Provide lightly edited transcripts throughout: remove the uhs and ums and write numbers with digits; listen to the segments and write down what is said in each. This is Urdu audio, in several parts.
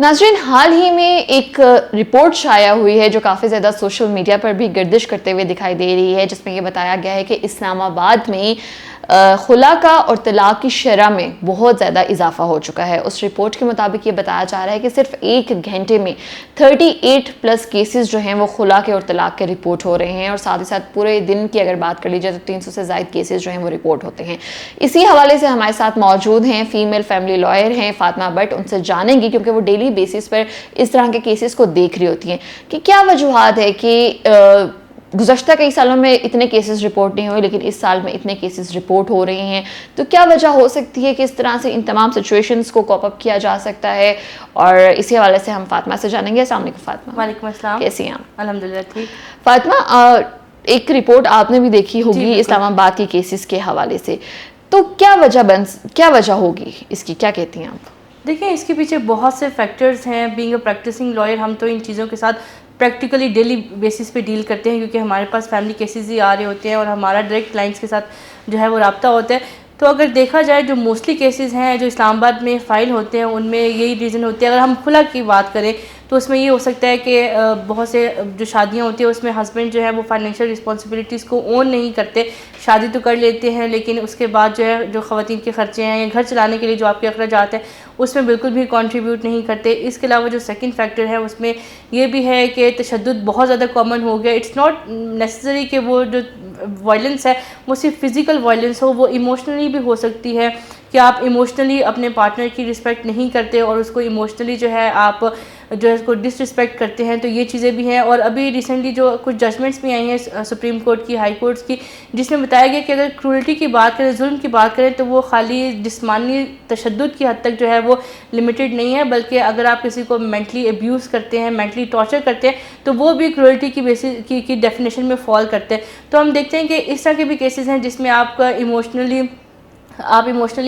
ناظرین، حال ہی میں ایک رپورٹ شائع ہوئی ہے جو کافی زیادہ سوشل میڈیا پر بھی گردش کرتے ہوئے دکھائی دے رہی ہے، جس میں یہ بتایا گیا ہے کہ اسلام آباد میں خلا کا اور طلاق کی شرح میں بہت زیادہ اضافہ ہو چکا ہے۔ اس رپورٹ کے مطابق یہ بتایا جا رہا ہے کہ صرف ایک گھنٹے میں 38+ کیسز جو ہیں وہ خلا کے اور طلاق کے رپورٹ ہو رہے ہیں، اور ساتھ ہی ساتھ پورے دن کی اگر بات کر لی جائے تو 300 سے زائد کیسز جو ہیں وہ رپورٹ ہوتے ہیں۔ اسی حوالے سے ہمارے ساتھ موجود ہیں فیمیل فیملی لائر ہیں فاطمہ بٹ، ان سے جانیں گی کیونکہ وہ ڈیلی بیسس پر اس طرح کے کیسز کو دیکھ رہی ہوتی ہیں کہ کیا وجوہات ہے کہ گزشتہ کئی سالوں میں اتنے کیسز رپورٹ نہیں ہوئے لیکن اس سال میں اتنے کیسز رپورٹ ہو رہے ہیں، تو کیا وجہ ہو سکتی ہے کہ اس طرح سے ان تمام سچویشنز کو کوپ اپ کیا جا سکتا ہے، اور اسی حوالے سے ہم فاطمہ سے جانیں گے۔ السلام علیکم فاطمہ۔ وعلیکم السلام، کیسی ہیں آپ؟ الحمدللہ ٹھیک۔ فاطمہ، ایک رپورٹ آپ نے بھی دیکھی ہوگی اسلام آباد کے کیسز کے حوالے سے، تو کیا وجہ ہوگی اس کی، کیا کہتی ہیں آپ؟ دیکھیں، اس کے پیچھے بہت سے فیکٹرز ہیں۔ بینگ اے پریکٹسنگ لائر ہم تو ان چیزوں کے ساتھ پریکٹیکلی ڈیلی بیسس پہ ڈیل کرتے ہیں، کیونکہ ہمارے پاس فیملی کیسز ہی آ رہے ہوتے ہیں اور ہمارا ڈائریکٹ کلائنٹس کے ساتھ جو ہے وہ رابطہ ہوتا ہے۔ تو اگر دیکھا جائے جو موسٹلی کیسز ہیں جو اسلام آباد میں فائل ہوتے ہیں ان میں یہی ریزن ہوتے ہیں۔ اگر ہم خلا کی بات کریں تو اس میں یہ ہو سکتا ہے کہ بہت سے جو شادیاں ہوتی ہیں اس میں ہسبینڈ جو ہے وہ فائنینشیل رسپانسبلٹیز کو اون نہیں کرتے، شادی تو کر لیتے ہیں لیکن اس کے بعد جو ہے جو خواتین کے خرچے ہیں یا گھر چلانے کے لیے جو آپ کے اخراجات ہیں اس میں بالکل بھی کنٹریبیوٹ نہیں کرتے۔ اس کے علاوہ جو سیکنڈ فیکٹر ہے اس میں یہ بھی ہے کہ تشدد بہت زیادہ کامن ہو گیا۔ اٹس ناٹ نیسسری کہ وہ جو وائلنس ہے وہ صرف فزیکل وائلنس ہو، وہ ایموشنلی بھی ہو سکتی ہے کہ آپ ایموشنلی اپنے پارٹنر کی رسپیکٹ نہیں کرتے اور اس کو ایموشنلی جو ہے آپ جو ہے اس کو ڈس رسپیکٹ کرتے ہیں، تو یہ چیزیں بھی ہیں۔ اور ابھی ریسنٹلی جو کچھ ججمنٹس بھی آئی ہیں سپریم کورٹ کی، ہائی کورٹس کی، جس میں بتایا گیا کہ اگر کرولٹی کی بات کریں، ظلم کی بات کریں تو وہ خالی جسمانی تشدد کی حد تک جو ہے وہ لمیٹڈ نہیں ہے، بلکہ اگر آپ کسی کو مینٹلی ابیوز کرتے ہیں، مینٹلی ٹارچر کرتے ہیں تو وہ بھی کرولٹی کی بیسس کی ڈیفینیشن میں فال کرتے ہیں۔ تو ہم دیکھتے ہیں کہ اس طرح کے بھی کیسز ہیں جس میں آپ کا ایموشنلی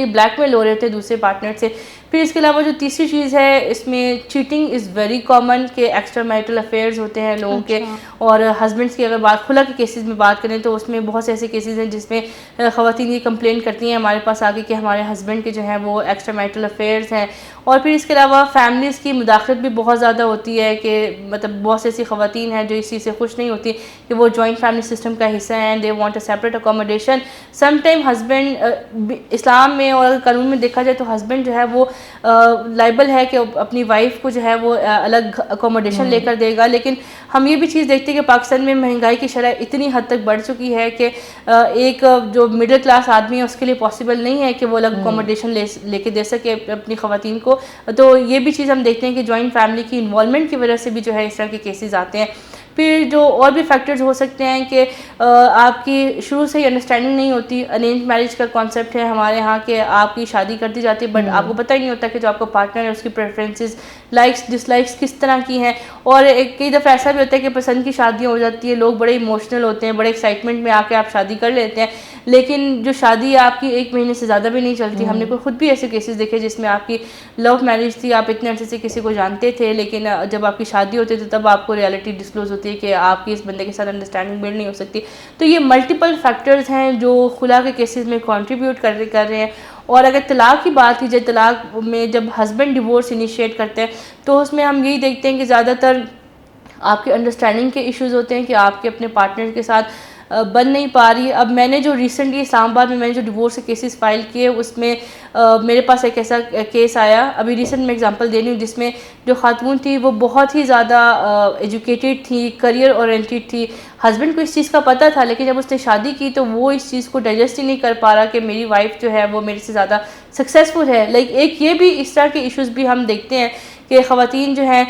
بلیک میل ہو رہے ہوتے ہیں دوسرے پارٹنر سے۔ پھر اس کے علاوہ جو تیسری چیز ہے اس میں چیٹنگ از ویری کامن، کہ ایکسٹرا میرٹل افیئرز ہوتے ہیں لوگوں کے، اور ہسبینڈس کی اگر بات خلا کے کیسز میں بات کریں تو اس میں بہت سے ایسے کیسز ہیں جس میں خواتین یہ کمپلین کرتی ہیں ہمارے پاس آگے کہ ہمارے ہسبینڈ کے جو ہیں وہ ایکسٹرا میرٹل افیئرز ہیں۔ اور پھر اس کے علاوہ فیملیز کی مداخلت بھی بہت زیادہ ہوتی ہے، کہ مطلب بہت سی ایسی خواتین ہیں جو اس چیز سے خوش نہیں ہوتی کہ وہ جوائنٹ فیملی سسٹم کا حصہ ہیں، they want a separate accommodation. Some time husband اسلام میں اور قانون میں دیکھا جائے تو ہسبینڈ جو ہے وہ لائبل ہے کہ اپنی وائف کو جو ہے وہ الگ اکوموڈیشن لے کر دے گا، لیکن ہم یہ بھی چیز دیکھتے ہیں کہ پاکستان میں مہنگائی کی شرح اتنی حد تک بڑھ چکی ہے کہ ایک جو مڈل کلاس آدمی ہے اس کے لیے پاسبل نہیں ہے کہ وہ الگ اکوموڈیشن لے کے دے سکے اپنی خواتین کو۔ تو یہ بھی چیز ہم دیکھتے ہیں کہ جوائنٹ فیملی کی انوالومنٹ کی وجہ سے بھی جو ہے اس طرح کے کیسز آتے ہیں۔ پھر جو اور بھی فیکٹرز ہو سکتے ہیں کہ آپ کی شروع سے ہی انڈرسٹینڈنگ نہیں ہوتی۔ ارینج میرج کا کانسیپٹ ہے ہمارے ہاں کہ آپ کی شادی کر دی جاتی ہے بٹ آپ کو پتہ ہی نہیں ہوتا کہ جو آپ کا پارٹنر ہے اس کی پریفرنسز، لائکس ڈس لائکس کس طرح کی ہیں۔ اور کئی دفعہ ایسا بھی ہوتا ہے کہ پسند کی شادیاں ہو جاتی ہے، لوگ بڑے ایموشنل ہوتے ہیں، بڑے ایکسائٹمنٹ میں آ کے آپ شادی کر لیتے ہیں، لیکن جو شادی آپ کی 1 مہینے سے زیادہ بھی نہیں چلتی۔ ہم نے خود بھی ایسے کیسز دیکھے جس میں آپ کی لو میرج تھی، آپ اتنے عرصے سے کسی کو جانتے تھے لیکن جب آپ کی شادی ہوتی ہے تو تب آپ کو ریالٹی ڈسکلوز ہوتی ہے کہ آپ کی اس بندے کے ساتھ انڈرسٹینڈنگ بلڈ نہیں ہو سکتی۔ تو یہ ملٹیپل فیکٹرز ہیں جو خلا کے کیسز میں کنٹریبیوٹ کر رہے ہیں۔ اور اگر طلاق کی بات کی جائے، طلاق میں جب ہسبینڈ ڈیورس انیشیٹ کرتے ہیں تو اس میں ہم یہی دیکھتے ہیں کہ زیادہ تر آپ کے انڈرسٹینڈنگ کے ایشوز ہوتے ہیں کہ آپ کے اپنے پارٹنر کے ساتھ بن نہیں پا رہی۔ اب میں نے جو ریسنٹلی اسلام آباد میں جو ڈیورس کے کیسز فائل کیے اس میں میرے پاس ایک ایسا کیس آیا، ابھی ریسنٹ میں اگزامپل دے رہی ہوں، جس میں جو خاتون تھی وہ بہت ہی زیادہ ایجوکیٹڈ تھی، کریئر اورینٹیڈ تھی۔ ہسبینڈ کو اس چیز کا پتہ تھا لیکن جب اس نے شادی کی تو وہ اس چیز کو ڈائجسٹ ہی نہیں کر پا رہا کہ میری وائف جو ہے وہ میرے سے زیادہ سکسیزفل ہے۔ ایک یہ بھی اس طرح کے ایشوز بھی ہم دیکھتے ہیں کہ خواتین جو ہیں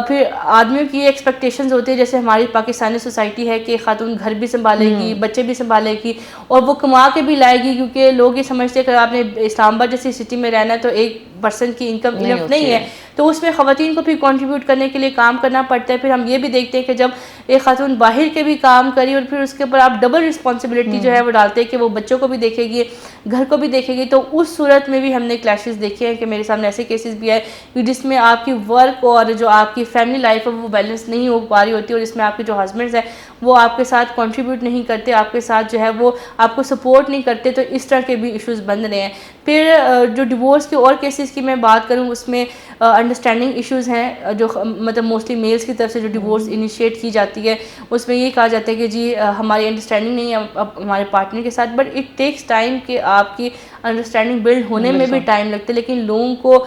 پھر آدمیوں کی ایکسپیکٹیشنز ہوتی ہے، جیسے ہماری پاکستانی سوسائٹی ہے کہ خاتون گھر بھی سنبھالے گی، بچے بھی سنبھالے گی اور وہ کما کے بھی لائے گی، کیونکہ لوگ یہ سمجھتے ہیں کہ آپ نے اسلام آباد جیسی سٹی میں رہنا ہے تو ایک پرسن کی انکم انف نہیں ہے، تو اس میں خواتین کو بھی کنٹریبیوٹ کرنے کے لیے کام کرنا پڑتا ہے۔ پھر ہم یہ بھی دیکھتے ہیں کہ جب ایک خاتون باہر کے بھی کام کری اور پھر اس کے اوپر آپ ڈبل رسپانسبلٹی جو ہے وہ ڈالتے ہیں کہ وہ بچوں کو بھی دیکھے گی، گھر کو بھی دیکھے گی، تو اس صورت میں بھی ہم نے کلیشز دیکھے ہیں کہ میرے سامنے ایسے کیسز بھی آئے جس میں آپ کی ورک اور جو آپ کی فیملی لائف ہے وہ بیلنس نہیں ہو پا رہی ہوتی، اور اس میں آپ کے جو ہسبینڈز ہیں وہ آپ کے ساتھ کنٹریبیوٹ نہیں کرتے، آپ کے ساتھ جو ہے وہ آپ کو سپورٹ نہیں کرتے، تو اس طرح کے بھی ایشوز بن رہے ہیں۔ پھر جو ڈیورس کے اور کیسز کی میں بات کروں اس میں انڈرسٹینڈنگ ایشوز ہیں جو مطلب موسٹلی میلز کی طرف سے جو ڈیورس انیشیٹ کی جاتی ہے اس میں یہ کہا جاتا ہے کہ جی ہماری انڈرسٹینڈنگ نہیں ہے اب ہمارے پارٹنر کے ساتھ, بٹ اٹ ٹیکس ٹائم کہ آپ کی انڈرسٹینڈنگ بلڈ ہونے میں بھی ٹائم لگتا ہے. لیکن لوگوں کو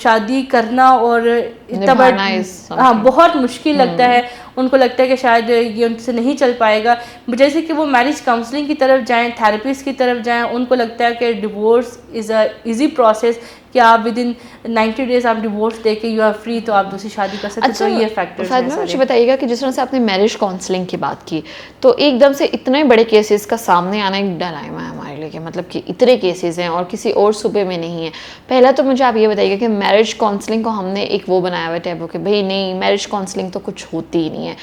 شادی کرنا اور ہاں بہت مشکل لگتا ہے, ان کو لگتا ہے کہ شاید یہ ان سے نہیں چل پائے گا. جیسے کہ وہ میرج کاؤنسلنگ کی طرف جائیں, تھراپسٹ کی طرف جائیں, ان کو لگتا ہے کہ divorce is a easy process کہ آپ ود ان 90 days آپ ڈیورس دے کے یو آر فری تو آپ دوسری شادی کر سکتے. تو یہ فیکٹرز ہیں. مجھے بتائیے گا کہ جس طرح سے آپ نے میرج کاؤنسلنگ کی بات کی تو ایک دم سے اتنے بڑے کیسز کا سامنے آنا ایک ڈرائما ہے ہمارے لیے کہ مطلب کہ اتنے کیسز ہیں اور کسی اور صوبے میں نہیں ہے. پہلا تو مجھے آپ یہ بتائیے گا کہ میرج کاؤنسلنگ کو ہم نے ایک وہ بنایا ہوا ہے ٹیبو کہ بھائی نہیں میرج کاؤنسلنگ تو کچھ ہوتی ہی نہیں ہے.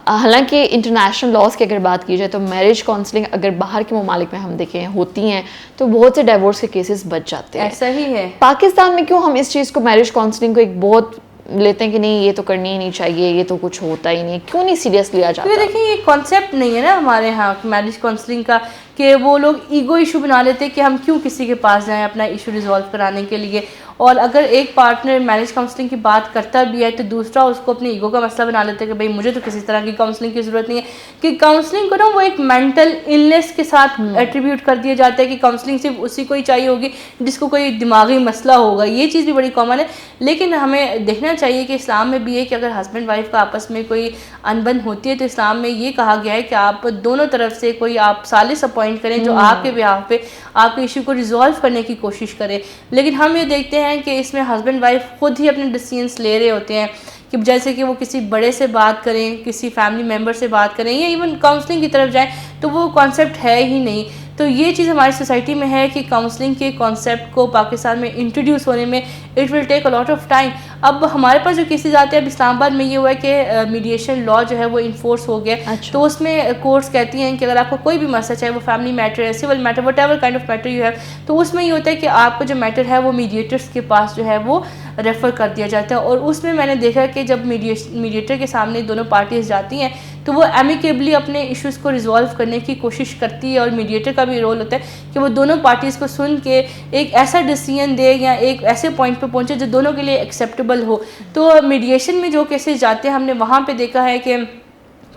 حالانکہ انٹرنیشنل لاز کی اگر بات کی جائے تو میرج کاؤنسلنگ اگر باہر کے ممالک میں ہم دیکھیں ہوتی ہیں تو بہت سے ڈائیورس کے کیسز بچ جاتے ہیں. ایسا ہی ہے پاکستان میں کیوں ہم اس چیز کو میرج کاؤنسلنگ کو ایک بہت لیتے ہیں کہ نہیں یہ تو کرنی ہی نہیں چاہیے, یہ تو کچھ ہوتا ہی نہیں, کیوں نہیں سیریس لیا جاتا؟ دیکھیں یہ کانسیپٹ نہیں ہے نا ہمارے ہاں میرج کاؤنسلنگ کا کہ وہ لوگ ایگو ایشو بنا لیتے کہ ہم کیوں کسی کے پاس جائیں اپنا ایشو ریزالو کرانے کے لیے. اور اگر ایک پارٹنر میرج کاؤنسلنگ کی بات کرتا بھی ہے تو دوسرا اس کو اپنے ایگو کا مسئلہ بنا لیتا ہے کہ بھائی مجھے تو کسی طرح کی کاؤنسلنگ کی ضرورت نہیں ہے. کہ کاؤنسلنگ کو نا وہ ایک مینٹل النیس کے ساتھ ایٹریبیوٹ کر دیا جاتا ہے کہ کاؤنسلنگ صرف اسی کو ہی چاہیے ہوگی جس کو کوئی دماغی مسئلہ ہوگا. یہ چیز بھی بڑی کامن ہے. لیکن ہمیں دیکھنا چاہیے کہ اسلام میں بھی ہے کہ اگر ہسبینڈ وائف کا آپس میں کوئی انبن ہوتی ہے تو اسلام میں یہ کہا گیا ہے کہ آپ دونوں طرف سے کوئی آپ ثالث اپوائنٹ کریں جو آپ کے بیہاف پہ آپ کے ایشو کو ریزالو کرنے کی کوشش کرے. لیکن ہم یہ دیکھتے ہیں کہ اس میں ہسبینڈ وائف خود ہی اپنے ڈیسیژنس لے رہے ہوتے ہیں کہ جیسے کہ وہ کسی بڑے سے بات کریں, کسی فیملی ممبر سے بات کریں یا ایون کاؤنسلنگ کی طرف جائیں تو وہ کانسیپٹ ہے ہی نہیں. تو یہ چیز ہماری سوسائٹی میں ہے کہ کاؤنسلنگ کے کانسیپٹ کو پاکستان میں انٹروڈیوس ہونے میں it will take a lot of time. اب ہمارے پاس جو کیسز آتے ہیں اب اسلام آباد میں یہ ہوا ہے کہ میڈیشن لا جو ہے وہ انفورس ہو گیا. تو اس میں کورٹس کہتی ہیں کہ اگر آپ کو کوئی بھی مسئلہ چاہے وہ فیملی میٹر ہے, civil matter, whatever kind of matter you have, تو اس میں یہ ہوتا ہے کہ آپ کا جو میٹر ہے وہ میڈیٹرس کے پاس جو ہے وہ ریفر کر دیا جاتا ہے. اور اس میں میں نے دیکھا کہ جب میڈیٹر کے سامنے دونوں پارٹیز جاتی ہیں تو وہ ایمیکیبلی اپنے ایشوز کو ریزالو کرنے کی کوشش کرتی ہے. اور میڈیٹر کا بھی رول ہوتا ہے کہ وہ دونوں پارٹیز کو سن کے ایک ایسا ڈیسیژن دے یا ایک ایسے پوائنٹ پہ پہنچے جو دونوں کے لیے ایکسیپٹیبل ہو. تو میڈیشن میں جو کیسز جاتے ہیں ہم نے وہاں پہ دیکھا ہے کہ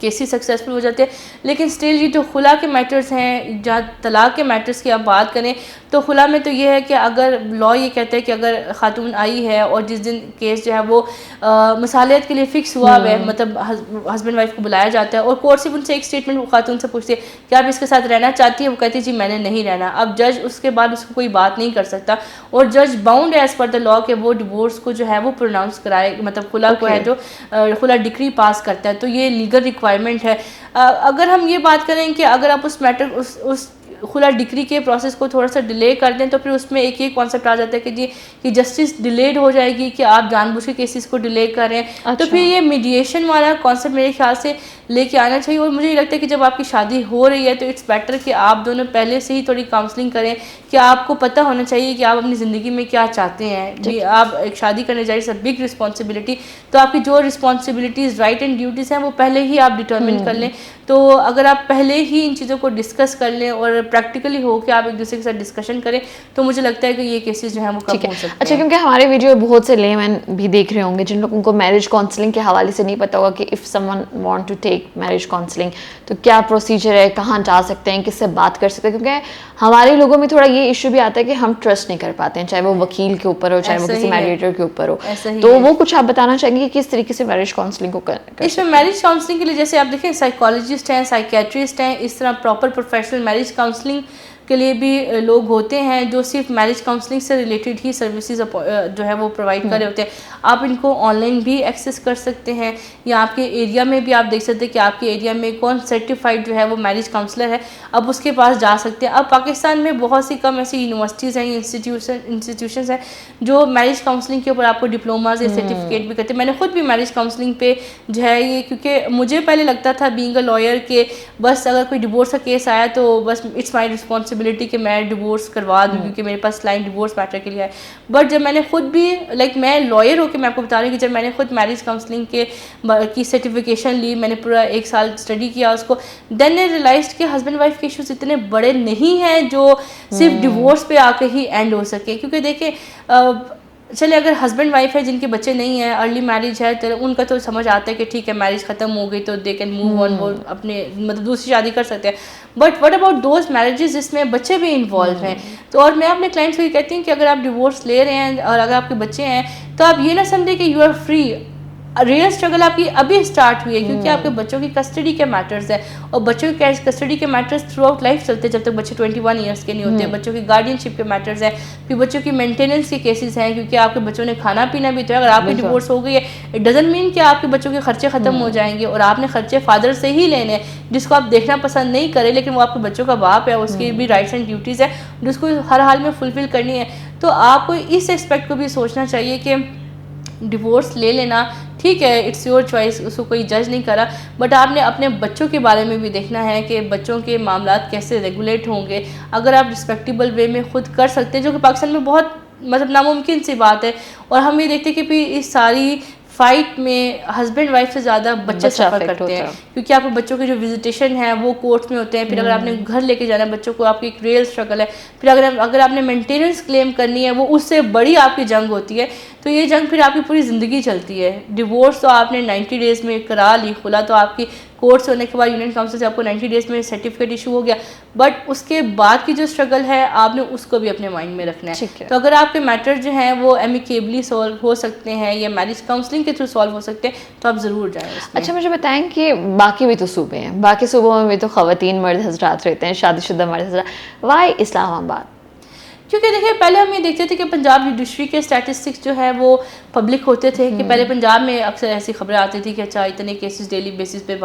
کیسز سکسیزفل ہو جاتے ہیں. لیکن اسٹل یہ جو خلا کے میٹرز ہیں, جہاں طلاق کے میٹرز کی آپ بات کریں تو خلا میں تو یہ ہے کہ اگر لا یہ کہتا ہے کہ اگر خاتون آئی ہے اور جس دن کیس جو ہے وہ مصالحت کے لیے فکس ہوا ہے, مطلب ہسبینڈ وائف کو بلایا جاتا ہے اور کورٹ صرف ان سے ایک اسٹیٹمنٹ خاتون سے پوچھتے ہیں کہ آپ اس کے ساتھ رہنا چاہتی ہیں, وہ کہتی ہے جی میں نے نہیں رہنا. اب جج اس کے بعد اس کو کوئی بات نہیں کر سکتا اور جج باؤنڈ ہے ایز پر دا لا کہ وہ ڈیورس کو جو ہے وہ پروناؤنس کرائے, مطلب خلا کو ہے جو خلا ڈکری پاس کرتا ہے. تو یہ لیگل ریکوائرمنٹ ہے. اگر ہم یہ بات کریں کہ اگر آپ اس میٹر اس خلا ڈگری کے پروسیس کو تھوڑا سا ڈیلے کر دیں تو پھر اس میں ایک کانسیپٹ آ جاتا ہے کہ جی کہ جسٹس ڈیلیڈ ہو جائے گی کہ آپ جان بوجھ کے کیسز کو ڈیلے کریں. تو پھر یہ میڈیشن والا کانسیپٹ میرے خیال سے لے کے آنا چاہیے. اور مجھے یہ لگتا ہے کہ جب آپ کی شادی ہو رہی ہے تو اٹس بیٹر کہ آپ دونوں پہلے سے ہی تھوڑی کاؤنسلنگ کریں کہ آپ کو پتہ ہونا چاہیے کہ آپ اپنی زندگی میں کیا چاہتے ہیں. جی آپ ایک شادی کرنے جا رہی ہے, بگ رسپانسبلٹی, تو آپ کی جو رسپانسبلٹیز رائٹ اینڈ ڈیوٹیز ہیں وہ پہلے ہی آپ ڈٹرمن کر لیں. تو اگر آپ پہلے ہی ان چیزوں کو ڈسکس کر لیں اور پریکٹیکلی ہو کہ آپ ایک دوسرے کے ساتھ ڈسکشن کریں تو مجھے لگتا ہے کہ یہ کیسز جو ہیں وہ کم ہو سکتے ہیں. اچھا, کیونکہ ہمارے ویڈیو بہت سے لے مین بھی دیکھ رہے ہوں گے جن لوگوں کو میرج کاؤنسلنگ کے حوالے سے نہیں پتا ہوگا کہ if someone want to take marriage counselling تو کیا پروسیجر ہے, کہاں جا سکتے ہیں, کس سے بات کر سکتے ہیں. کیونکہ ہمارے لوگوں میں تھوڑا یہ ایشو بھی آتا ہے کہ ہم ٹرسٹ نہیں کر پاتے ہیں, چاہے وہ وکیل کے اوپر ہو, چاہے وہ کسی میڈیٹر کے اوپر ہو. تو وہ کچھ آپ بتانا چاہیں گے کہ کس طریقے سے میرج کاؤنسلنگ کو اس میں میرج کاؤنسلنگ کے لیے جیسے آپ دیکھیں سائیکالوجسٹ ہیں, سائیکیٹرسٹ ہیں, اس طرح پراپر پروفیشنل میرج کاؤنسلنگ کے لیے بھی لوگ ہوتے ہیں جو صرف میرج کاؤنسلنگ سے ریلیٹڈ ہی سروسز جو ہے وہ پرووائڈ کر رہے ہوتے ہیں. آپ ان کو آن لائن بھی ایکسیس کر سکتے ہیں یا آپ کے ایریا میں بھی آپ دیکھ سکتے ہیں کہ آپ کے ایریا میں کون سرٹیفائڈ جو ہے وہ میرج کاؤنسلر ہے, اب اس کے پاس جا سکتے ہیں. اب پاکستان میں بہت سی کم ایسی یونیورسٹیز ہیں, انسٹیٹیوشنز ہیں جو میرج کاؤنسلنگ کے اوپر آپ کو ڈپلوماز یا سرٹیفکیٹ بھی کرتے ہیں. میں نے خود بھی میرج کاؤنسلنگ پہ جو ہے یہ, کیونکہ مجھے پہلے لگتا تھا بینگ اے لائر کہ بس اگر کوئی ڈیورس کا کیس آیا تو بس اٹس مائی رسپانسبلٹی پاسبلٹی کہ میں ڈیورس کروا دوں کیونکہ میرے پاس کلائنٹ ڈیورس میٹر کے لیے ہے. بٹ جب میں نے خود بھی میں لائر ہو کے میں آپ کو بتا رہی ہوں کہ جب میں نے خود میرج کاؤنسلنگ کی سرٹیفکیشن لی, میں نے پورا 1 سال اسٹڈی کیا اس کو, دین نے ریلائز کہ ہسبینڈ وائف کے ایشوز اتنے بڑے نہیں ہیں جو صرف ڈیورس پہ آ کے ہی اینڈ ہو سکے. کیونکہ دیکھیں چلے اگر ہسبینڈ وائف ہے جن کے بچے نہیں ہیں, ارلی میرج ہے, تو ان کا تو سمجھ آتا ہے کہ ٹھیک ہے میرج ختم ہو گئی تو دے کین موو آن, وہ اپنے مطلب دوسری شادی کر سکتے ہیں. But what about those marriages جس میں بچے بھی انوالو ہیں. تو اور میں اپنے کلائنٹس کو یہ کہتی ہوں کہ اگر آپ ڈیورس لے رہے ہیں اور اگر آپ کے بچے ہیں تو آپ یہ نہ سمجھیں کہ you are free. Real struggle آپ کی ابھی اسٹارٹ ہوئی ہے کیونکہ آپ کے بچوں کی کسٹڈی کے میٹرز ہیں, اور بچوں کی کسٹڈی کے میٹرز تھرو آؤٹ لائف چلتے ہیں جب تک بچے 21 ایئرس کے نہیں ہوتے. بچوں کی گارڈین شپ کے میٹرز ہیں, پھر بچوں کی مینٹیننس کے کیسز ہیں کیونکہ آپ کے بچوں نے کھانا پینا بھی تو ہے. اگر آپ کی ڈیورس ہو گئی ہے اٹ ڈزنٹ مین کہ آپ کے بچوں کے خرچے ختم ہو جائیں گے, اور آپ نے خرچے فادر سے ہی لینے ہیں جس کو آپ دیکھنا پسند نہیں کریں, لیکن وہ آپ کے بچوں کا باپ ہے, اس کی بھی رائٹس اینڈ ڈیوٹیز ہیں جس کو ہر حال میں فلفل کرنی ہے. تو آپ کو اس ایسپیکٹ کو بھی سوچنا چاہیے کہ ڈیورس لے لینا ٹھیک ہے, اٹس یور چوائس, اس کو کوئی جج نہیں کرا, بٹ آپ نے اپنے بچوں کے بارے میں بھی دیکھنا ہے کہ بچوں کے معاملات کیسے ریگولیٹ ہوں گے. اگر آپ رسپیکٹیبل وے میں خود کر سکتے ہیں, جو کہ پاکستان میں بہت مطلب ناممکن سی بات ہے, اور ہم یہ دیکھتے ہیں کہ پھر اس ساری فائٹ میں ہسبینڈ وائف سے زیادہ بچے سفر کرتے ہیں کیونکہ آپ کے بچوں کے جو وزیٹیشن ہیں وہ کورٹس میں ہوتے ہیں. پھر اگر آپ نے گھر لے کے جانا ہے بچوں کو, آپ کی ایک ریئل اسٹرگل ہے. پھر اگر آپ نے مینٹیننس کلیم کرنی ہے, وہ اس سے بڑی آپ کی جنگ ہوتی ہے. تو یہ جنگ پھر آپ کی پوری زندگی چلتی ہے. ڈیورس تو آپ نے 90 ڈیز میں کرا لی, خلا تو آپ کی کورٹ سے ہونے کے بعد یونین کاؤنسل سے آپ کو 90 ڈیز میں سرٹیفکیٹ ایشو ہو گیا, بٹ اس کے بعد کی جو اسٹرگل ہے آپ نے اس کو بھی اپنے مائنڈ میں رکھنا ہے. تو اگر آپ کے میٹر جو ہیں وہ ایمیکیبلی سالو ہو سکتے ہیں یا میرج کاؤنسلنگ کے تھرو سالو ہو سکتے ہیں تو آپ ضرور جائیں اس میں. اچھا مجھے بتائیں کہ باقی بھی تو صوبے ہیں, باقی صوبوں میں بھی تو خواتین مرد حضرات رہتے ہیں, شادی شدہ مرد حضرات, وائی اسلام آباد؟ کیونکہ دیکھیں پہلے ہم یہ دیکھتے تھے کہ پنجاب جوڈیشری کے اسٹیٹسٹکس جو ہے وہ پبلک ہوتے تھے کہ پہلے پنجاب میں اکثر ایسی خبریں آتی تھی کہ اچھا اتنے کیسز ڈیلی بیسس پہ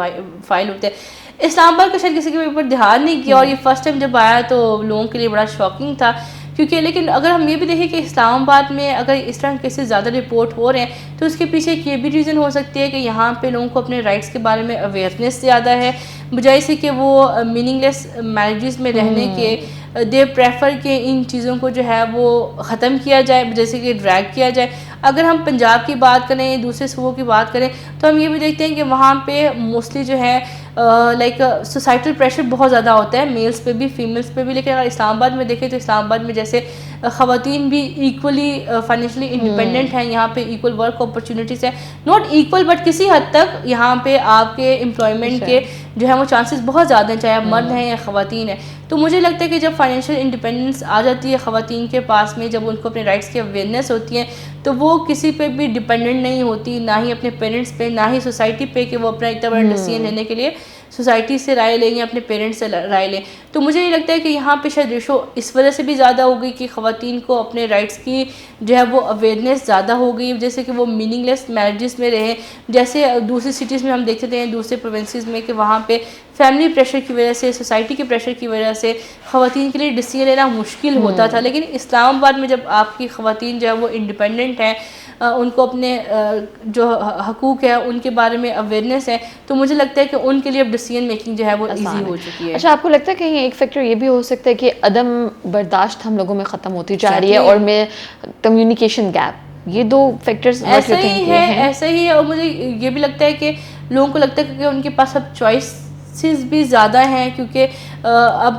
فائل ہوتے ہیں. اسلام آباد کا شاید کسی کے اوپر دھیان نہیں کیا, اور یہ فرسٹ ٹائم جب آیا تو لوگوں کے لیے بڑا شاکنگ تھا. کیونکہ لیکن اگر ہم یہ بھی دیکھیں کہ اسلام آباد میں اگر اس طرح کیسز زیادہ رپورٹ ہو رہے ہیں تو اس کے پیچھے ایک یہ بھی ریزن ہو سکتی ہے کہ یہاں پہ لوگوں کو اپنے رائٹس کے بارے میں اویئرنیس زیادہ ہے, بجائے سے کہ وہ میننگ لیس میرجز میں رہنے کے دے پریفر کہ ان چیزوں کو جو ہے وہ ختم کیا جائے, جیسے کہ ڈریگ کیا جائے. اگر ہم پنجاب کی بات کریں, دوسرے صوبوں کی بات کریں, تو ہم یہ بھی دیکھتے ہیں کہ وہاں پہ موسٹلی جو ہے لائک سوسائٹل پریشر بہت زیادہ ہوتا ہے, میلس پہ بھی فیمیلس پہ بھی. لیکن اگر اسلام آباد میں دیکھیں تو اسلام آباد میں جیسے خواتین بھی ایکولی فائنینشلی انڈیپینڈنٹ ہیں, یہاں پہ ایکول ورک اپرچونیٹیز ہیں, ناٹ ایکول بٹ کسی حد تک یہاں پہ آپ کے امپلائمنٹ کے جو ہے وہ چانسز بہت زیادہ ہیں, چاہے آپ مرد ہیں یا خواتین ہیں. تو مجھے لگتا ہے کہ جب فائنینشیل انڈیپینڈنس آ جاتی ہے خواتین کے پاس میں, جب ان کو اپنے رائٹس کی اویئرنیس ہوتی ہے, تو وہ کسی پہ بھی ڈپینڈنٹ نہیں ہوتی, نہ ہی اپنے پیرنٹس پہ, نہ ہی سوسائٹی پہ کہ وہ اپنا اتنا بڑا ڈیسیژن لینے کے لیے سوسائٹی سے رائے لیں یا اپنے پیرنٹس سے رائے لیں. تو مجھے یہ لگتا ہے کہ یہاں پہ شاید ریشو اس وجہ سے بھی زیادہ ہو گئی کہ خواتین کو اپنے رائٹس کی جو ہے وہ اویئرنیس زیادہ ہو گئی, جیسے کہ وہ میننگ لیس میرجز میں رہیں. جیسے دوسری سٹیز میں ہم دیکھتے ہیں, دوسرے پروونسز میں, کہ وہاں پہ فیملی پریشر کی وجہ سے, سوسائٹی کے پریشر کی وجہ سے خواتین کے لیے ڈیسیژن لینا مشکل ہوتا تھا. لیکن اسلام آباد میں جب آپ کی خواتین جو ہے وہ انڈیپینڈنٹ ہیں, ان کو اپنے جو حقوق ہے ان کے بارے میں اویئرنیس ہے, تو مجھے لگتا ہے کہ ان کے لیے اب ڈیسیژن میکنگ جو ہے وہ ایزی ہو چکی ہے. اچھا آپ کو لگتا ہے کہیں ایک فیکٹر یہ بھی ہو سکتا ہے کہ عدم برداشت ہم لوگوں میں ختم ہوتی جا رہی ہے, اور میں کمیونیکیشن گیپ, یہ دو فیکٹرز ایسا ہی ہے, ایسا ہی ہے. اور مجھے یہ بھی لگتا ہے کہ لوگوں کو لگتا ہے کہ ان کے پاس اب چوائسز بھی زیادہ ہیں, کیونکہ اب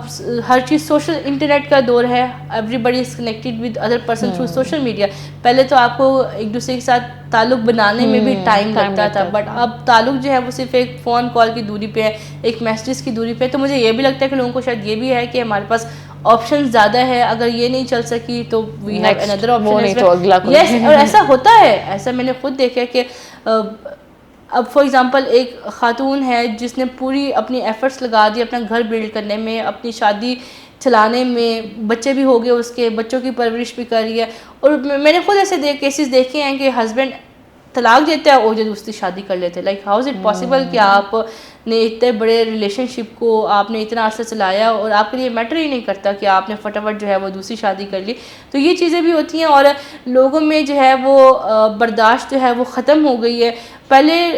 ہر چیز سوشل انٹرنیٹ کا دور ہے, everybody is connected with other person through social media. پہلے تو آپ کو ایک دوسرے کے ساتھ تعلق بنانے میں بھی ٹائم لگتا تھا, بٹ اب تعلق جو ہے وہ صرف ایک فون کال کی دوری پہ ہے, ایک میسیجز کی دوری پہ. تو مجھے یہ بھی لگتا ہے کہ لوگوں کو شاید یہ بھی ہے کہ ہمارے پاس آپشن زیادہ ہے, اگر یہ نہیں چل سکی تو وی ہیو اندر آپشن. یس, اور ایسا ہوتا ہے, ایسا میں نے خود دیکھا کہ اب فار ایگزامپل ایک خاتون ہے جس نے پوری اپنی ایفرٹس لگا دی اپنا گھر بلڈ کرنے میں, اپنی شادی چلانے میں, بچے بھی ہو گئے, اس کے بچوں کی پرورش بھی کر رہی ہے, اور میں نے خود ایسے کیسز دیکھے ہیں کہ ہسبینڈ طلاق دیتا ہے اور جو دوسری شادی کر لیتے. Like how is it possible کہ آپ نے اتنے بڑے ریلیشن شپ کو آپ نے اتنا عرصہ چلایا اور آپ کے لیے میٹر ہی نہیں کرتا کہ آپ نے فٹافٹ جو ہے وہ دوسری شادی کر لی. تو یہ چیزیں بھی ہوتی ہیں, اور لوگوں میں جو ہے وہ برداشت جو ہے وہ ختم ہو گئی ہے. پہلے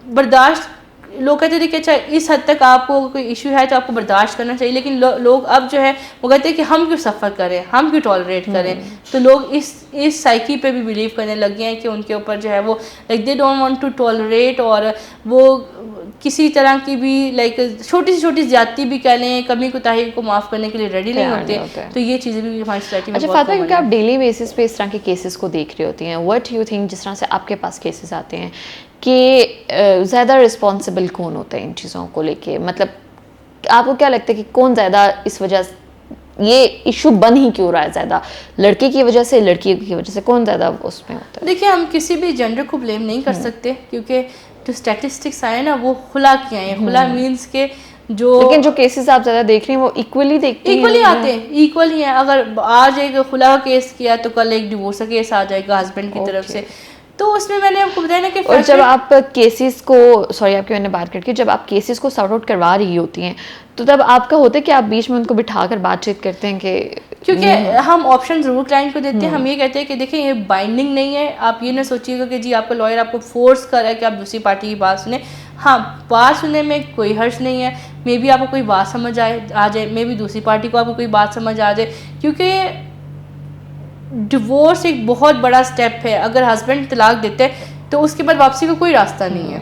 برداشت لوگ کہتے تھے کہ اچھا اس حد تک آپ کو کوئی ایشو ہے تو آپ کو برداشت کرنا چاہیے, لیکن لوگ اب جو ہے وہ کہتے ہیں کہ ہم کیوں سفر کریں, ہم کیوں ٹالریٹ کریں. تو لوگ اس سائیکی پہ بھی بلیو کرنے لگ گئے ہیں کہ ان کے اوپر جو ہے وہ like they don't want to tolerate, اور وہ کسی طرح کی بھی لائک چھوٹی سے چھوٹی زیادتی بھی کہہ لیں, کمی کوتاہی کو معاف کرنے کے لیے ریڈی نہیں ہوتے. تو یہ چیزیں بھی ہماری سوسائٹی میں. اچھا فاطمہ, کیونکہ آپ ڈیلی بیسس پہ اس طرح کے کیسز کو دیکھ رہی ہوتی ہیں, وٹ یو تھنک جس طرح سے آپ کے پاس کیسز آتے ہیں کہ زیادہ رسپانسبل کون ہوتا ہے ان چیزوں کو لے کے, مطلب آپ کو کیا لگتا ہے کہ کون زیادہ اس وجہ یہ ایشو بن ہی کیوں رہا ہے, زیادہ لڑکے کی وجہ سے, لڑکی کی وجہ سے, کون زیادہ اس میں ہوتا ہے؟ دیکھیے ہم کسی بھی جینڈر کو بلیم نہیں کر سکتے, کیونکہ جو اسٹیٹسٹکس آئے نا وہ خلا کی آئے ہیں. خلا مینس کے جو, لیکن جو کیسز آپ زیادہ دیکھ رہی ہیں وہ ایکولی دیکھتی ہیں, ایکولی آتے ہیں, ایکول ہی ہیں. اگر آج ایک خلا کا کیس کیا تو کل ایک ڈیورس کا کیس آ جائے گا ہسبینڈ کی طرف سے. تو اس میں نے آپ کو بتایا نا کہ اور جب آپ کیسز کو, سوری آپ کی میں نے بات کر کے, جب آپ کیسز کو سارٹ آؤٹ کروا رہی ہوتی ہیں تو تب آپ کا ہوتا ہے کہ آپ بیچ میں ان کو بٹھا کر بات چیت کرتے ہیں کہ, کیونکہ ہم آپشن ضرور کلائنٹ کو دیتے ہیں. ہم یہ کہتے ہیں کہ دیکھیں یہ بائنڈنگ نہیں ہے, آپ یہ نہ سوچیے گا کہ جی آپ کا لائر آپ کو فورس کر رہا ہے کہ آپ دوسری پارٹی کی بات سنیں. ہاں بات سننے میں کوئی حرج نہیں ہے, مے بی آپ کو کوئی بات سمجھ آ جائے, مے بی دوسری پارٹی کو آپ کو کوئی بات سمجھ آ جائے, کیونکہ ڈیورس ایک بہت بڑا سٹیپ ہے. اگر ہسبینڈ طلاق دیتے ہیں تو اس کے بعد واپسی کا کوئی راستہ نہیں ہے,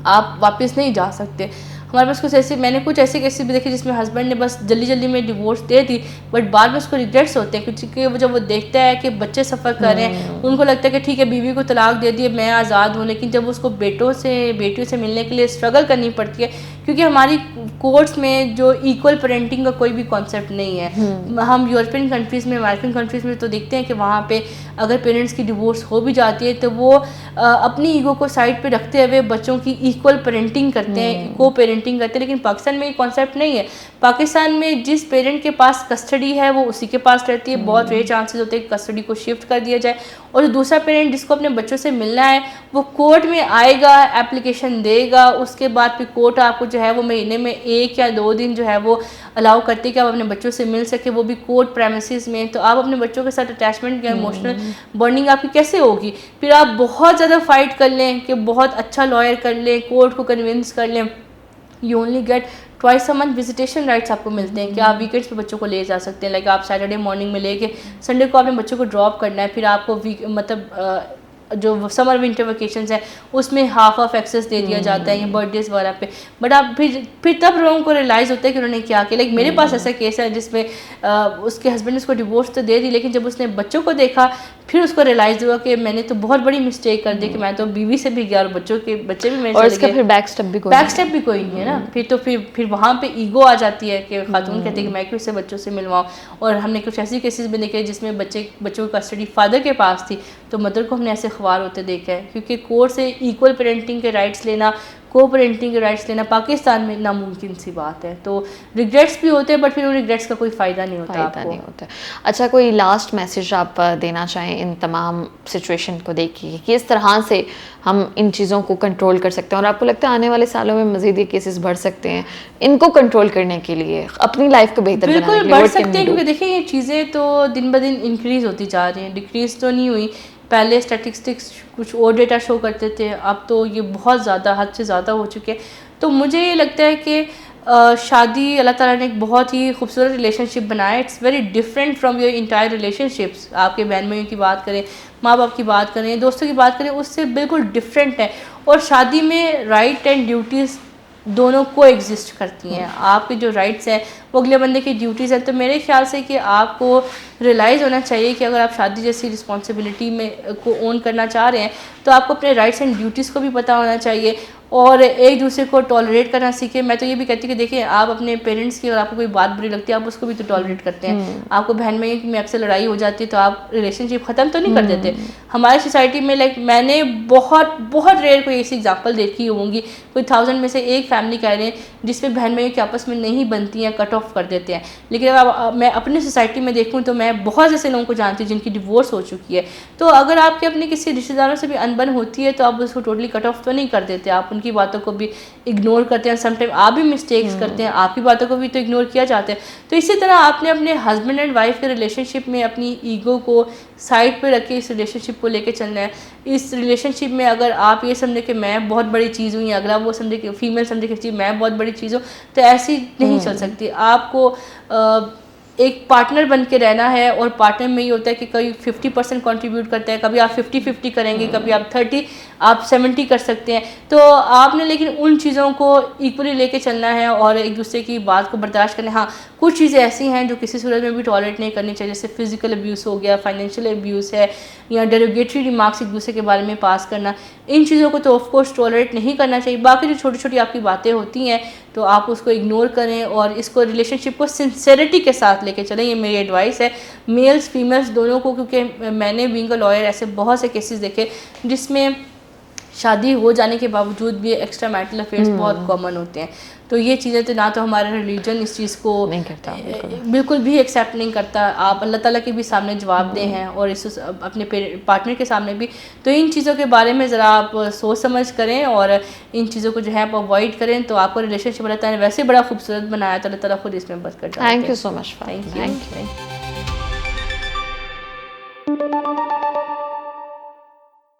آپ واپس نہیں جا سکتے. ہمارے پاس کچھ ایسے, میں نے کچھ ایسے کیسز بھی دیکھے جس میں ہسبینڈ نے بس جلدی جلدی میں ڈیورس دے دی, بٹ بعد میں اس کو ریگریٹس ہوتے ہیں, کیونکہ جب وہ دیکھتا ہے کہ بچے سفر کر رہے ہیں, ان کو لگتا ہے کہ ٹھیک ہے بیوی کو طلاق دے دی, میں آزاد ہوں. لیکن جب اس کو بیٹیوں سے ملنے کے لیے اسٹرگل کرنی پڑتی ہے, کیونکہ ہماری کورٹس میں جو ایکول پیرنٹنگ کا کوئی بھی کانسیپٹ نہیں ہے. ہم یورپین کنٹریز میں, امریکن کنٹریز میں تو دیکھتے ہیں کہ وہاں پہ اگر پیرنٹس کی ڈیورس ہو بھی جاتی ہے تو وہ اپنی ایگو کو سائڈ پہ رکھتے ہوئے بچوں کی ایکول پیرنٹنگ کرتے ہیں, کو پیرنٹنگ کرتے ہیں. لیکن پاکستان میں یہ کانسیپٹ نہیں ہے. پاکستان میں جس پیرنٹ کے پاس کسٹڈی ہے وہ اسی کے پاس رہتی ہے. بہت ریئر چانسز ہوتے ہیں کہ کسٹڈی کو شفٹ کر دیا جائے, اور جو دوسرا پیرنٹ جس کو اپنے بچوں سے ملنا ہے وہ کورٹ میں آئے گا, اپلیکیشن دے گا, اس کے بعد پھر کورٹ آپ کو جو ہے وہ مہینے میں 1 یا 2 دن جو ہے وہ الاؤ کرتے کہ آپ اپنے بچوں سے مل سکے, وہ بھی کورٹ پریمیسز میں. تو آپ اپنے بچوں کے ساتھ اٹیچمنٹ یا ایموشنل بانڈنگ آپ کی کیسے ہوگی؟ پھر آپ بہت زیادہ فائٹ کر لیں کہ بہت اچھا لائر کر لیں, کورٹ کو کنونس کر لیں, you only get twice a month visitation rights آپ کو ملتے ہیں کہ آپ ویکینڈس پہ بچوں کو لے جا سکتے ہیں. لائک آپ سیٹرڈے مارننگ میں لے کے سنڈے کو آپ نے بچوں کو ڈراپ کرنا ہے, پھر آپ کو مطلب جو سمر ونٹر ویکیشنز ہیں اس میں ہاف آف ایکسیس دے دیا جاتا ہے, یا برتھ ڈیز وغیرہ پہ. بٹ آپ پھر تب لوگوں کو ریئلائز ہوتا ہے کہ انہوں نے کیا کیا. لائک میرے پاس ایسا کیس ہے جس میں اس کے ہسبینڈ نے اس کو ڈیورس تو دے دی, لیکن جب اس نے بچوں کو دیکھا پھر اس کو ریئلائز ہوا کہ میں نے تو بہت بڑی مسٹیک کر دی, کہ میں تو بیوی سے بھی گیا اور بچے بھی میرے, اور اس کا پھر بیک اسٹیپ بھی کوئی نہیں ہے نا. پھر وہاں پہ ایگو آ جاتی ہے کہ خاتون کہتی ہے کہ میں کیوں سے بچوں سے ملواؤں. اور ہم نے کچھ ایسی کیسز بھی دیکھے جس میں بچوں کی کسٹڈی فادر کے پاس تھی, تو مدر کو ہم نے ایسے خوار ہوتے دیکھا ہے. کیونکہ کورٹ سے ایکول پیرنٹنگ کے رائٹس لینا, کو پیرنٹنگ کے رائٹس لینا پاکستان میں ناممکن سی بات ہے. تو ریگریٹس بھی ہوتے ہیں, بٹ پھر ان ریگریٹس کا کوئی فائدہ نہیں ہوتا. اچھا کوئی لاسٹ میسج آپ دینا چاہیں ان تمام سچویشن کو دیکھ کے, کہ اس طرح سے ہم ان چیزوں کو کنٹرول کر سکتے ہیں, اور آپ کو لگتا ہے آنے والے سالوں میں مزید یہ کیسز بڑھ سکتے ہیں, ان کو کنٹرول کرنے کے لیے, اپنی لائف کو بہتر بنانے کے لیے؟ بالکل بڑھ سکتے ہیں, کیونکہ دیکھیں یہ چیزیں تو دن بدن انکریز ہوتی جا رہی ہیں, ڈکریز تو نہیں ہوئی. پہلے اسٹیٹسٹکس کچھ اور ڈیٹا شو کرتے تھے, اب تو یہ بہت زیادہ حد سے زیادہ ہو چکے. تو مجھے یہ لگتا ہے کہ شادی اللہ تعالیٰ نے ایک بہت ہی خوبصورت ریلیشن شپ بنایا. It's very different from your entire relationships. آپ کے بہن بھائیوں کی بات کریں, ماں باپ کی بات کریں, دوستوں کی بات کریں, اس سے بالکل ڈفرینٹ ہے. اور شادی میں رائٹ اینڈ ڈیوٹیز دونوں کو ایگزسٹ کرتی ہیں. آپ کے جو رائٹس ہیں وہ اگلے بندے کی ڈیوٹیز ہیں. تو میرے خیال سے کہ آپ کو ریئلائز ہونا چاہیے کہ اگر آپ شادی جیسی رسپانسبلٹی میں کو اون کرنا چاہ رہے ہیں تو آپ کو اپنے رائٹس اینڈ ڈیوٹیز کو بھی پتہ ہونا چاہیے, اور ایک دوسرے کو ٹالریٹ کرنا سیکھیں. میں تو یہ بھی کہتی ہوں کہ دیکھیں آپ اپنے پیرنٹس کی اگر آپ کو کوئی بات بری لگتی ہے آپ اس کو بھی تو ٹالریٹ کرتے ہیں. آپ کو بہن بھائی میں اکثر لڑائی ہو جاتی ہے تو آپ ریلیشن شپ ختم تو نہیں کر دیتے. ہماری سوسائٹی میں لائک میں نے بہت ریئر کوئی ایسی ایگزامپل دیکھی ہوں گی, کوئی 1000 میں سے ایک فیملی کہہ رہے ہیں جس میں بہن بھائیوں کے آپس میں نہیں بنتی ہیں, کٹ آف کر دیتے ہیں. لیکن اگر میں اپنی سوسائٹی میں دیکھوں تو میں بہت ایسے لوگوں کو جانتی ہوں جن کی ڈیورس ہو چکی ہے. تو اگر آپ کے اپنے کسی رشتہ داروں سے بھی انبن ہوتی ہے تو آپ اس کو ٹوٹلی کٹ آف تو نہیں کر دیتے, آپ ان کی باتوں کو بھی اگنور کرتے ہیں. سم ٹائم آپ بھی مسٹیکس کرتے ہیں, آپ کی باتوں کو بھی تو اگنور کیا جاتا ہے. تو اسی طرح آپ نے اپنے ہسبینڈ اینڈ وائف کے ریلیشن شپ میں اپنی ایگو کو سائڈ پہ رکھ کے اس ریلیشن شپ کو لے کے چلنا ہے. اس ریلیشن شپ میں اگر آپ یہ سمجھیں کہ میں بہت بڑی چیز ہوں, یا اگر آپ وہ سمجھے کہ فیمیل سمجھے کہ میں بہت بڑی چیز ہوں, تو ایسی نہیں چل سکتی. آپ کو ایک پارٹنر بن کے رہنا ہے, اور پارٹنر میں یہ ہوتا ہے کہ کوئی 50% کنٹریبیوٹ کرتا ہے, کبھی آپ 50-50 کریں گے, کبھی آپ 30, آپ 70 کر سکتے ہیں. تو آپ نے لیکن ان چیزوں کو ایکولی لے کے چلنا ہے اور ایک دوسرے کی بات کو برداشت کرنا ہے. ہاں کچھ چیزیں ایسی ہیں جو کسی صورت میں بھی ٹالریٹ نہیں کرنی چاہیے, جیسے فزیکل ابیوز ہو گیا, فائنینشیل ابیوز ہے, یا ڈیروگیٹری ریمارکس ایک دوسرے کے بارے میں پاس کرنا. ان چیزوں کو تو آف کورس ٹالریٹ نہیں کرنا چاہیے. باقی جو چھوٹی چھوٹی آپ کی باتیں ہوتی ہیں تو آپ اس کو اگنور کریں, اور اس کو ریلیشن شپ کو سنسیریٹی کے ساتھ لے کے چلیں. یہ میری ایڈوائس ہے میلز فیمیلز دونوں کو, کیونکہ میں نے بینگ اے لائر ایسے بہت سے کیسز دیکھے جس میں شادی ہو جانے کے باوجود بھی ایکسٹرا میرٹل افیئرس بہت کامن ہوتے ہیں. تو یہ چیزیں تو نہ تو ہمارا ریلیجن اس چیز کو نہیں کرتا, بالکل بھی ایکسیپٹ نہیں کرتا. آپ اللہ تعالیٰ کے بھی سامنے جواب دہ ہیں, اور اس اپنے پارٹنر کے سامنے بھی. تو ان چیزوں کے بارے میں ذرا آپ سوچ سمجھ کریں, اور ان چیزوں کو جو ہے آپ اوائڈ کریں, تو آپ کو ریلیشن شپ اللہ تعالیٰ نے ویسے بڑا خوبصورت بنایا, تو اللہ تعالیٰ خود اس میں برکت ڈالے. Thank you so much. Thank you.